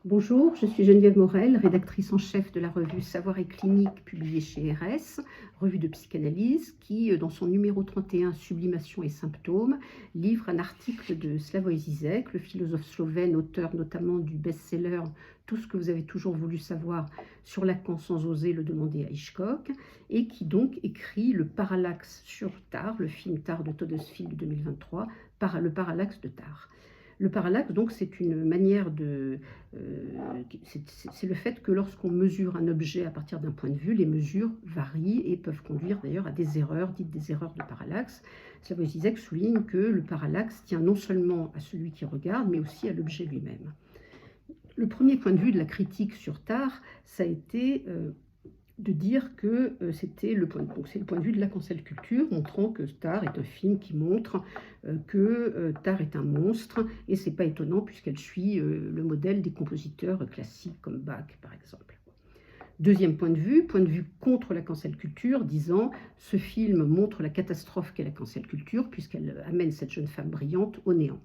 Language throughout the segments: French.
Bonjour, je suis Geneviève Morel, rédactrice en chef de la revue Savoir et Clinique, publiée chez RS, revue de psychanalyse, qui, dans son numéro 31, Sublimation et symptômes, livre un article de Slavoj Žižek, le philosophe slovène, auteur notamment du best-seller Tout ce que vous avez toujours voulu savoir sur Lacan sans oser le demander à Hitchcock, et qui donc écrit le parallaxe sur Tar, le film Tar de Huddersfield de 2023, le parallaxe de Tar. Le parallaxe, donc, c'est une manière de... c'est le fait que lorsqu'on mesure un objet à partir d'un point de vue, les mesures varient et peuvent conduire d'ailleurs à des erreurs, dites des erreurs de parallaxe. Slavoj Žižek souligne que le parallaxe tient non seulement à celui qui regarde, mais aussi à l'objet lui-même. Le premier point de vue de la critique sur Tar, ça a été de dire que c'était le point de vue de la cancel culture, montrant que Tar est un film qui montre que Tar est un monstre, et c'est pas étonnant puisqu'elle suit le modèle des compositeurs classiques comme Bach par exemple. Deuxième point de vue contre la cancel culture, disant ce film montre la catastrophe qu'est la cancel culture puisqu'elle amène cette jeune femme brillante au néant.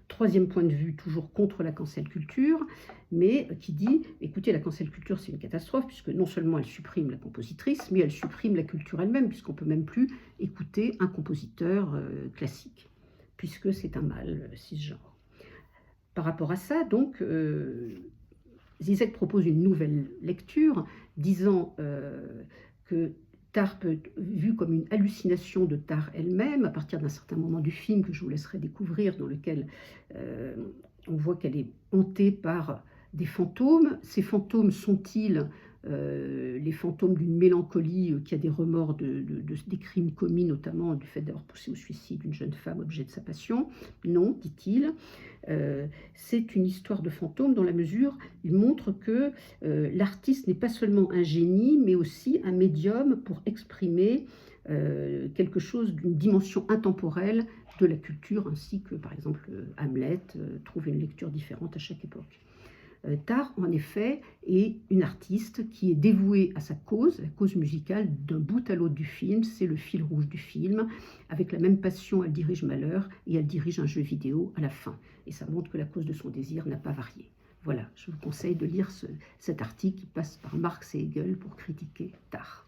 Troisième point de vue, toujours contre la cancel culture, mais qui dit, écoutez, la cancel culture, c'est une catastrophe, puisque non seulement elle supprime la compositrice, mais elle supprime la culture elle-même, puisqu'on ne peut même plus écouter un compositeur classique, puisque c'est un mal cisgenre. Par rapport à ça, donc, Žižek propose une nouvelle lecture, disant que Tar peut être vue comme une hallucination de Tar elle-même, à partir d'un certain moment du film que je vous laisserai découvrir, dans lequel on voit qu'elle est hantée par des fantômes. Ces fantômes sont-ils les fantômes d'une mélancolie qui a des remords des crimes commis, notamment du fait d'avoir poussé au suicide une jeune femme, objet de sa passion? Non, dit-il. C'est une histoire de fantômes dans la mesure, il montre que l'artiste n'est pas seulement un génie, mais aussi un médium pour exprimer quelque chose d'une dimension intemporelle de la culture, ainsi que par exemple Hamlet trouve une lecture différente à chaque époque. Tar, en effet, est une artiste qui est dévouée à sa cause, la cause musicale, d'un bout à l'autre du film. C'est le fil rouge du film. Avec la même passion, elle dirige Malheur et elle dirige un jeu vidéo à la fin. Et ça montre que la cause de son désir n'a pas varié. Voilà, je vous conseille de lire cet article qui passe par Marx et Hegel pour critiquer Tar.